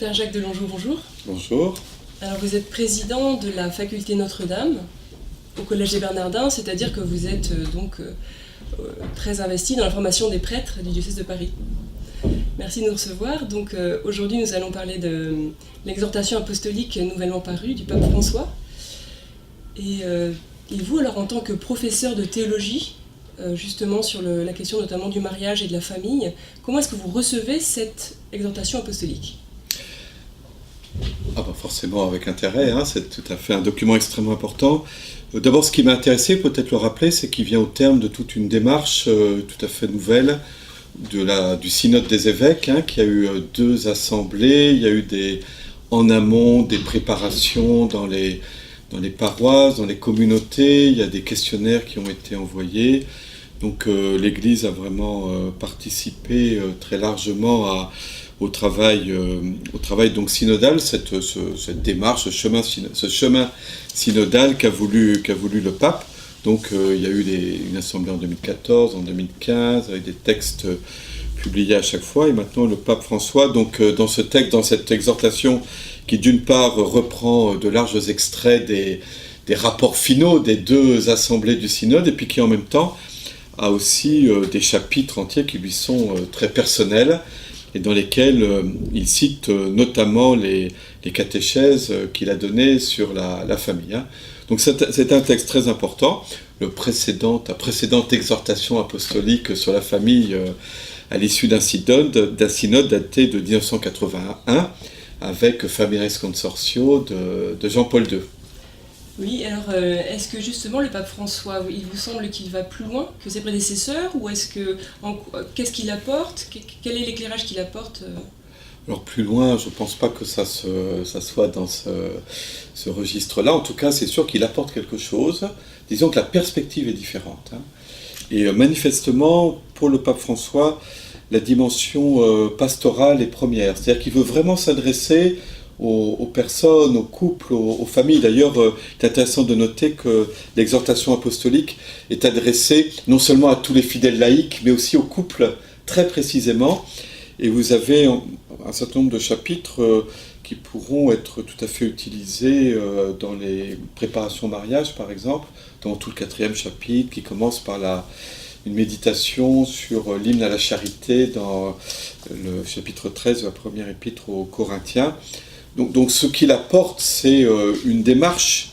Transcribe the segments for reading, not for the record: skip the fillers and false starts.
Père Jacques Delongeau, bonjour. Bonjour. Alors vous êtes président de la faculté Notre-Dame au Collège des Bernardins, c'est-à-dire que vous êtes très investi dans la formation des prêtres du diocèse de Paris. Merci de nous recevoir. Donc aujourd'hui nous allons parler de l'exhortation apostolique nouvellement parue du pape François. Et vous, alors en tant que professeur de théologie, justement sur la question notamment du mariage et de la famille, comment est-ce que vous recevez cette exhortation apostolique ? Forcément avec intérêt, c'est tout à fait un document extrêmement important. D'abord, ce qui m'a intéressé, peut-être le rappeler, c'est qu'il vient au terme de toute une démarche tout à fait nouvelle du synode des évêques, qui a eu 2 assemblées. Il y a eu en amont des préparations dans les paroisses, dans les communautés. Il y a des questionnaires qui ont été envoyés. Donc l'Église a vraiment participé très largement au travail donc synodal, cette démarche, ce chemin synodal qu'a voulu le pape. Donc il y a eu une assemblée en 2014, en 2015, avec des textes publiés à chaque fois, et maintenant le pape François, donc dans ce texte, dans cette exhortation qui d'une part reprend de larges extraits des rapports finaux des 2 assemblées du synode, et puis qui en même temps a aussi des chapitres entiers qui lui sont très personnels, et dans lesquels il cite notamment les catéchèses qu'il a données sur la famille. Donc c'est un texte très important. La précédente exhortation apostolique sur la famille à l'issue d'un synode daté de 1981 avec Familiaris Consortio de Jean-Paul II. Oui, alors est-ce que justement le pape François, il vous semble qu'il va plus loin que ses prédécesseurs, ou qu'est-ce qu'il apporte, quel est l'éclairage qu'il apporte Alors plus loin, je ne pense pas que ça soit dans ce registre-là. En tout cas, c'est sûr qu'il apporte quelque chose. Disons que la perspective est différente. Et manifestement, pour le pape François, la dimension pastorale est première. C'est-à-dire qu'il veut vraiment s'adresser aux personnes, aux couples, aux familles. D'ailleurs, c'est intéressant de noter que l'exhortation apostolique est adressée non seulement à tous les fidèles laïcs, mais aussi aux couples très précisément. Et vous avez un certain nombre de chapitres qui pourront être tout à fait utilisés dans les préparations au mariage, par exemple, dans tout le 4e chapitre, qui commence par une méditation sur l'hymne à la charité dans le chapitre 13 de la première épître aux Corinthiens. Donc ce qu'il apporte, c'est une démarche,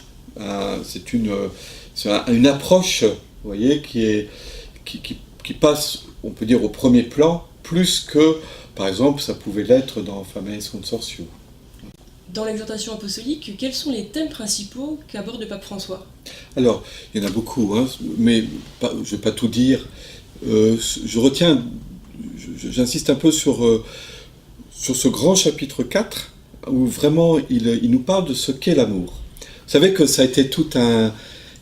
c'est une approche, vous voyez, qui passe, on peut dire, au premier plan, plus que, par exemple, ça pouvait l'être dans Familiaris Consortio. Dans l'exhortation apostolique, quels sont les thèmes principaux qu'aborde le pape François ? Alors, il y en a beaucoup, mais je ne vais pas tout dire. J'insiste un peu sur ce grand chapitre 4, où vraiment il nous parle de ce qu'est l'amour. Vous savez que ça a été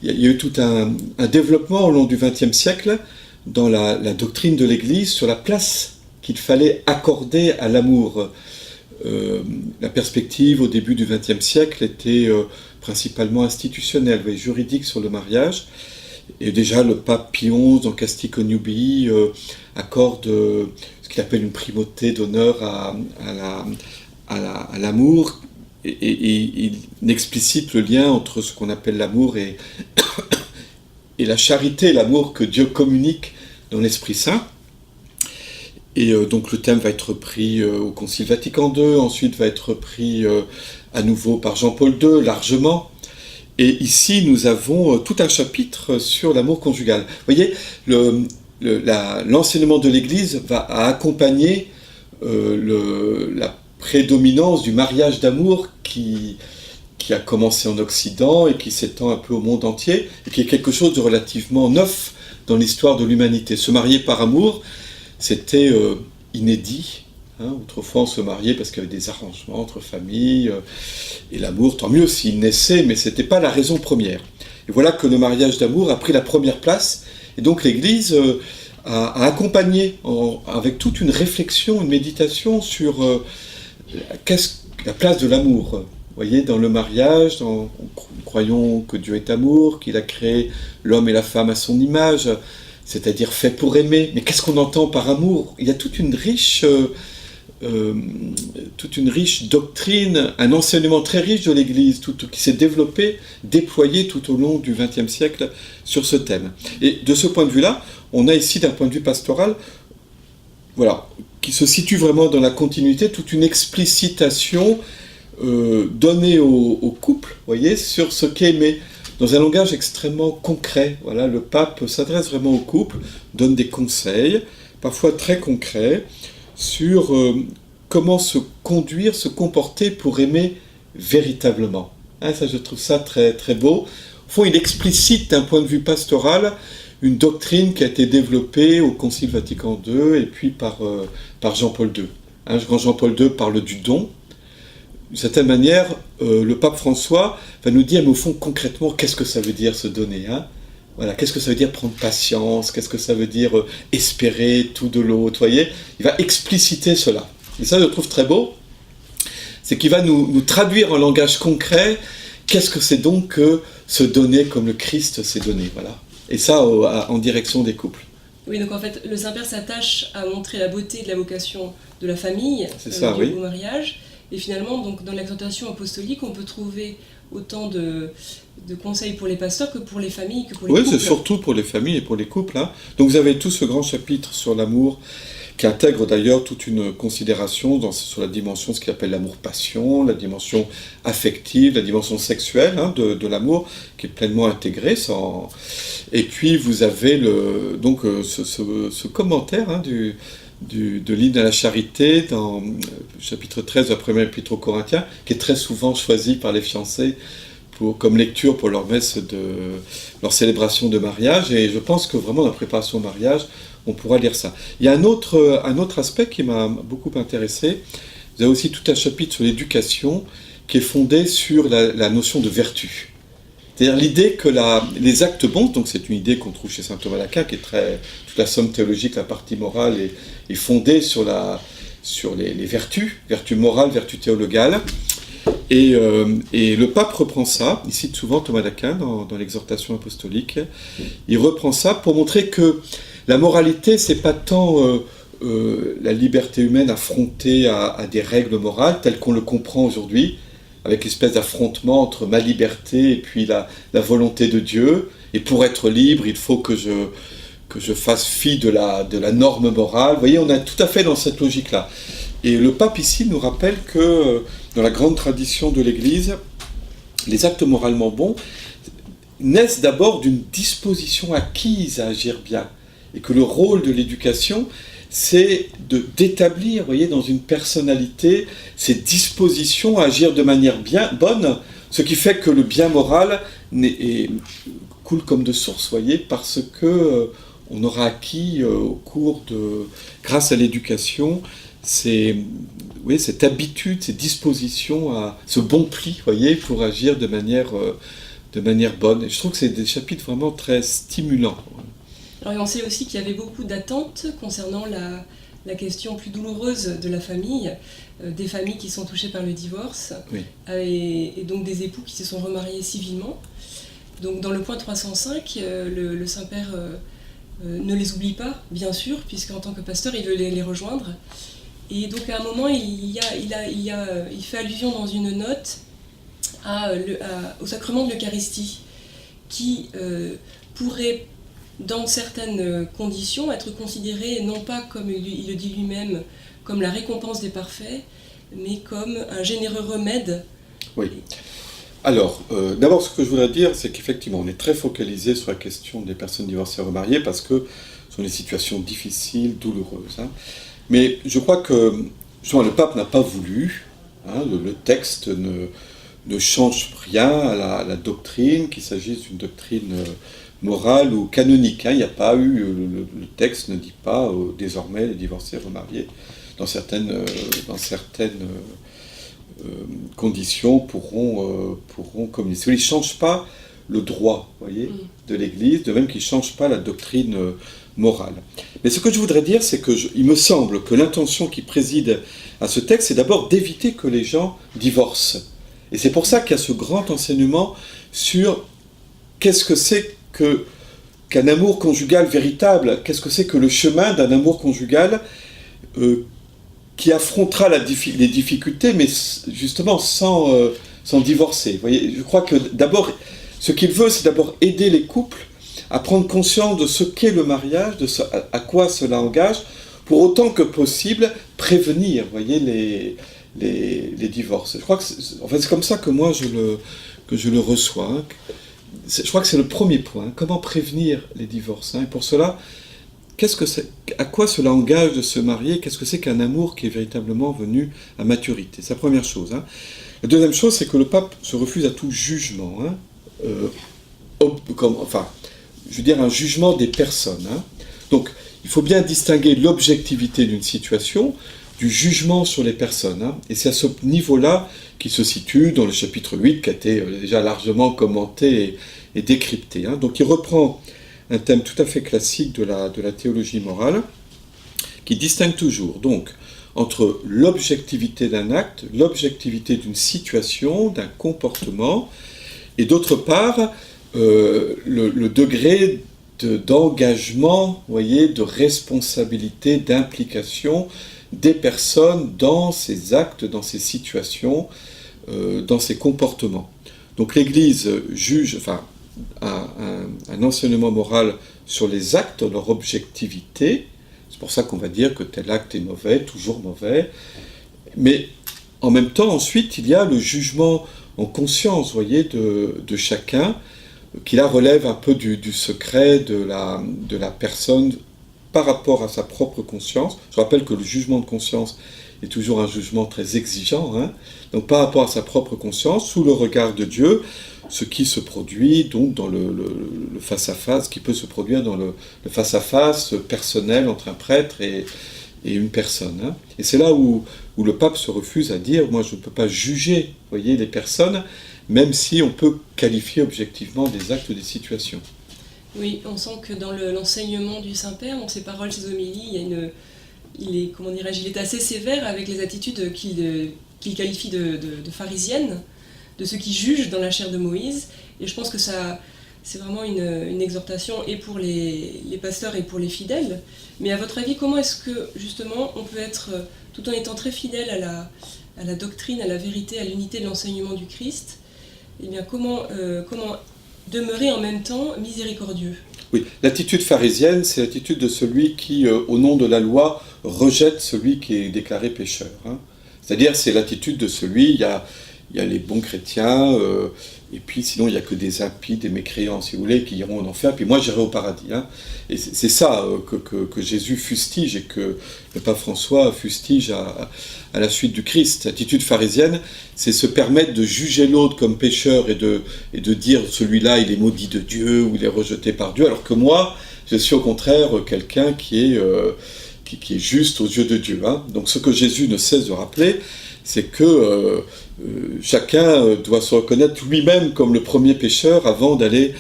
il y a eu tout un développement au long du XXe siècle dans la doctrine de l'Église sur la place qu'il fallait accorder à l'amour. La perspective au début du XXe siècle était principalement institutionnelle, juridique sur le mariage. Et déjà le pape Pie XI dans Casti Connubii accorde ce qu'il appelle une primauté d'honneur à l'amour, et il explicite le lien entre ce qu'on appelle l'amour et la charité, l'amour que Dieu communique dans l'Esprit Saint. Et donc le thème va être repris au Concile Vatican II, ensuite va être repris à nouveau par Jean-Paul II, largement. Et ici, nous avons tout un chapitre sur l'amour conjugal. Vous voyez, l'enseignement de l'Église va accompagner la prédominance du mariage d'amour qui a commencé en Occident et qui s'étend un peu au monde entier, et qui est quelque chose de relativement neuf dans l'histoire de l'humanité. Se marier par amour, c'était inédit. Autrefois, on se mariait parce qu'il y avait des arrangements entre familles, et l'amour, tant mieux s'il naissait, mais ce n'était pas la raison première. Et voilà que le mariage d'amour a pris la première place, et donc l'Église a accompagné avec toute une réflexion, une méditation sur la place de l'amour. Vous voyez, dans le mariage, nous croyons que Dieu est amour, qu'il a créé l'homme et la femme à son image, c'est-à-dire fait pour aimer. Mais qu'est-ce qu'on entend par amour ? Il y a toute une riche toute une riche doctrine, un enseignement très riche de l'Église, qui s'est développé, déployé tout au long du XXe siècle sur ce thème. Et de ce point de vue-là, on a ici, d'un point de vue pastoral, voilà, qui se situe vraiment dans la continuité, toute une explicitation donnée au couple, voyez, sur ce qu'est aimer, dans un langage extrêmement concret. Voilà, le pape s'adresse vraiment au couple, donne des conseils, parfois très concrets, sur comment se conduire, se comporter pour aimer véritablement. Hein, ça, je trouve ça très, très beau. Au fond, il explicite d'un point de vue pastoral une doctrine qui a été développée au Concile Vatican II et puis par Jean-Paul II. Hein, quand Jean-Paul II parle du don, d'une certaine manière, le pape François va nous dire, mais au fond, concrètement, qu'est-ce que ça veut dire se donner, hein? Voilà, qu'est-ce que ça veut dire prendre patience? Qu'est-ce que ça veut dire espérer tout de l'autre? Voyez, il va expliciter cela. Et ça, je trouve très beau. C'est qu'il va nous traduire en langage concret qu'est-ce que c'est donc que se donner comme le Christ s'est donné. Voilà. Et ça, en direction des couples. Oui, donc en fait, le Saint-Père s'attache à montrer la beauté de la vocation de la famille, oui. Au mariage. Et finalement, donc, dans l'exhortation apostolique, on peut trouver autant de conseils pour les pasteurs que pour les familles, que pour les couples. Oui, c'est surtout pour les familles et pour les couples. Hein. Donc vous avez tout ce grand chapitre sur l'amour, qui intègre d'ailleurs toute une considération sur la dimension, ce qu'il appelle l'amour-passion, la dimension affective, la dimension sexuelle de l'amour, qui est pleinement intégrée. Et puis vous avez ce commentaire de l'hymne à la charité dans le chapitre 13 de la première épître aux Corinthiens, qui est très souvent choisi par les fiancés comme lecture pour leur messe leur célébration de mariage, et je pense que vraiment dans la préparation au mariage, on pourra lire ça. Il y a un autre aspect qui m'a beaucoup intéressé. Vous avez aussi tout un chapitre sur l'éducation qui est fondé sur la notion de vertu. C'est-à-dire l'idée que les actes bons, donc c'est une idée qu'on trouve chez saint Thomas d'Aquin, qui est toute la somme théologique, la partie morale est fondée sur les vertus morales, vertus théologales. Et le pape reprend ça, il cite souvent Thomas d'Aquin dans l'exhortation apostolique, il reprend ça pour montrer que la moralité, c'est pas tant la liberté humaine affrontée à des règles morales telles qu'on le comprend aujourd'hui, avec l'espèce d'affrontement entre ma liberté et puis la volonté de Dieu, et pour être libre, il faut que je fasse fi de la norme morale. Vous voyez, on est tout à fait dans cette logique-là. Et le pape ici nous rappelle que dans la grande tradition de l'Église, les actes moralement bons naissent d'abord d'une disposition acquise à agir bien. Et que le rôle de l'éducation, c'est d'établir, vous voyez, dans une personnalité, ces dispositions à agir de manière bonne, ce qui fait que le bien moral coule comme de source, vous voyez, parce que on aura acquis grâce à l'éducation, cette habitude, ces dispositions, ce bon pli, vous voyez, pour agir de manière bonne. Et je trouve que c'est des chapitres vraiment très stimulants. Alors, on sait aussi qu'il y avait beaucoup d'attentes concernant la question plus douloureuse de la famille, des familles qui sont touchées par le divorce, oui. Et donc des époux qui se sont remariés civilement. Donc dans le point 305, le Saint-Père ne les oublie pas, bien sûr, puisqu'en tant que pasteur, il veut les rejoindre. Et donc à un moment, il fait allusion dans une note au sacrement de l'Eucharistie, qui pourrait, dans certaines conditions, être considéré non pas, comme il le dit lui-même, comme la récompense des parfaits, mais comme un généreux remède. Oui. Alors, d'abord, ce que je voudrais dire, c'est qu'effectivement, on est très focalisé sur la question des personnes divorcées et remariées parce que ce sont des situations difficiles, douloureuses. Hein. Mais je crois que le pape n'a pas voulu, le texte ne change rien à la doctrine, qu'il s'agisse d'une doctrine morale ou canonique. Il n'y a pas eu, le texte ne dit pas désormais les divorcés remariés dans certaines conditions pourront communier. Il ne change pas le droit, voyez, de l'Église, de même qu'il ne change pas la doctrine morale. Mais ce que je voudrais dire, c'est il me semble que l'intention qui préside à ce texte, c'est d'abord d'éviter que les gens divorcent. Et c'est pour ça qu'il y a ce grand enseignement sur qu'est-ce que c'est qu'un amour conjugal véritable, qu'est-ce que c'est que le chemin d'un amour conjugal qui affrontera les difficultés, mais justement sans divorcer. Vous voyez, je crois que d'abord, ce qu'il veut, c'est d'abord aider les couples à prendre conscience de ce qu'est le mariage, à quoi cela engage, pour autant que possible prévenir, vous voyez, les divorces. Je crois que c'est comme ça que moi je le reçois. Hein. Je crois que c'est le premier point. Hein. Comment prévenir les divorces, hein. Et pour cela, à quoi cela engage de se marier? Qu'est-ce que c'est qu'un amour qui est véritablement venu à maturité? C'est la première chose. Hein. La deuxième chose, c'est que le pape se refuse à tout jugement. Hein. Je veux dire un jugement des personnes. Hein. Donc, il faut bien distinguer l'objectivité d'une situation du jugement sur les personnes. Hein. Et c'est à ce niveau-là qu'il se situe dans le chapitre 8, qui a été déjà largement commenté et décrypté. Hein. Donc, il reprend un thème tout à fait classique de la théologie morale, qui distingue toujours donc entre l'objectivité d'un acte, l'objectivité d'une situation, d'un comportement, et d'autre part, le degré d'engagement, voyez, de responsabilité, d'implication des personnes dans ces actes, dans ces situations, dans ces comportements. Donc l'Église juge, un enseignement moral sur les actes, leur objectivité. C'est pour ça qu'on va dire que tel acte est mauvais, toujours mauvais. Mais en même temps, ensuite, il y a le jugement en conscience, voyez, de chacun, qui là relève un peu du secret de la personne par rapport à sa propre conscience. Je rappelle que le jugement de conscience est toujours un jugement très exigeant, hein. Donc par rapport à sa propre conscience, sous le regard de Dieu, ce qui se produit donc dans le face-à-face, qui peut se produire dans le face-à-face personnel entre un prêtre et une personne. Hein. Et c'est là où le pape se refuse à dire, moi je ne peux pas juger, voyez, les personnes, même si on peut qualifier objectivement des actes, des situations. Oui, on sent que dans l'enseignement du Saint-Père, dans ses paroles, ses homélies, il est assez sévère avec les attitudes qu'il qualifie de pharisiennes, de ceux qui jugent dans la chair de Moïse. Et je pense que c'est vraiment une exhortation et pour les pasteurs et pour les fidèles. Mais à votre avis, comment est-ce que, justement, on peut être, tout en étant très fidèle à la doctrine, à la vérité, à l'unité de l'enseignement du Christ, eh bien, comment demeurer en même temps miséricordieux? Oui, l'attitude pharisienne, c'est l'attitude de celui qui, au nom de la loi, rejette celui qui est déclaré pécheur. Hein. C'est-à-dire, c'est l'attitude de celui, il y a les bons chrétiens, et puis sinon il n'y a que des impies, des mécréants, si vous voulez, qui iront en enfer, puis moi j'irai au paradis. Hein. Et c'est ça que Jésus fustige, et que le pape François fustige à la suite du Christ. L'attitude pharisienne, c'est se permettre de juger l'autre comme pécheur et de dire celui-là il est maudit de Dieu, ou il est rejeté par Dieu, alors que moi, je suis au contraire quelqu'un qui est juste aux yeux de Dieu. Hein. Donc ce que Jésus ne cesse de rappeler, c'est que chacun doit se reconnaître lui-même comme le premier pécheur avant d'aller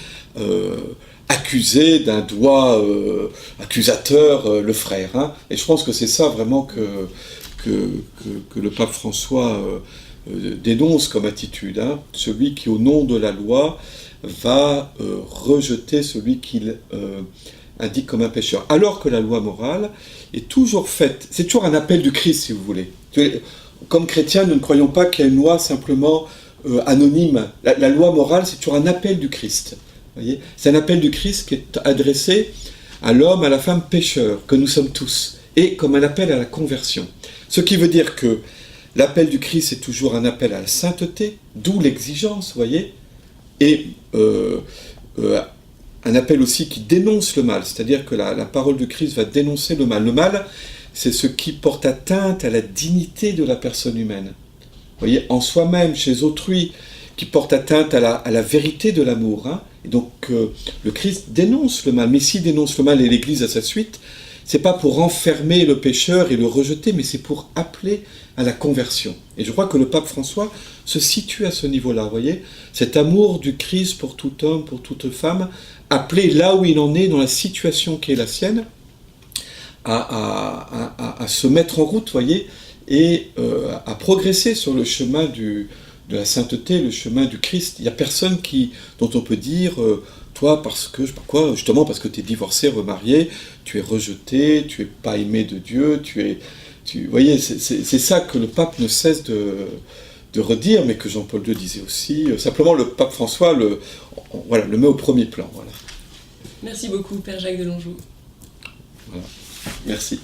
accuser d'un doigt accusateur le frère. Hein. Et je pense que c'est ça vraiment que le pape François dénonce comme attitude. Hein. Celui qui, au nom de la loi, va rejeter celui qu'il indique comme un pécheur. Alors que la loi morale est toujours faite, c'est toujours un appel du Christ, si vous voulez. Comme chrétiens, nous ne croyons pas qu'il y a une loi simplement anonyme. La loi morale, c'est toujours un appel du Christ. Voyez, c'est un appel du Christ qui est adressé à l'homme, à la femme pécheur, que nous sommes tous, et comme un appel à la conversion. Ce qui veut dire que l'appel du Christ est toujours un appel à la sainteté, d'où l'exigence, voyez, et un appel aussi qui dénonce le mal, c'est-à-dire que la parole du Christ va dénoncer le mal. Le mal, c'est ce qui porte atteinte à la dignité de la personne humaine. Vous voyez, en soi-même, chez autrui, qui porte atteinte à la vérité de l'amour. Hein. Et donc, le Christ dénonce le mal. Mais s'il dénonce le mal et l'Église à sa suite, c'est pas pour enfermer le pécheur et le rejeter, mais c'est pour appeler à la conversion. Et je crois que le pape François se situe à ce niveau-là, vous voyez, cet amour du Christ pour tout homme, pour toute femme, appelé là où il en est, dans la situation qui est la sienne, à se mettre en route, voyez, et à progresser sur le chemin de la sainteté, le chemin du Christ. Il n'y a personne dont on peut dire, toi, parce que, je sais pas quoi, justement parce que tu es divorcé, remarié, tu es rejeté, tu n'es pas aimé de Dieu, tu Vous voyez, c'est ça que le pape ne cesse de redire, mais que Jean-Paul II disait aussi. Simplement, le pape François le met au premier plan. Voilà. Merci beaucoup, Père Jacques de Longeau. Voilà. Merci.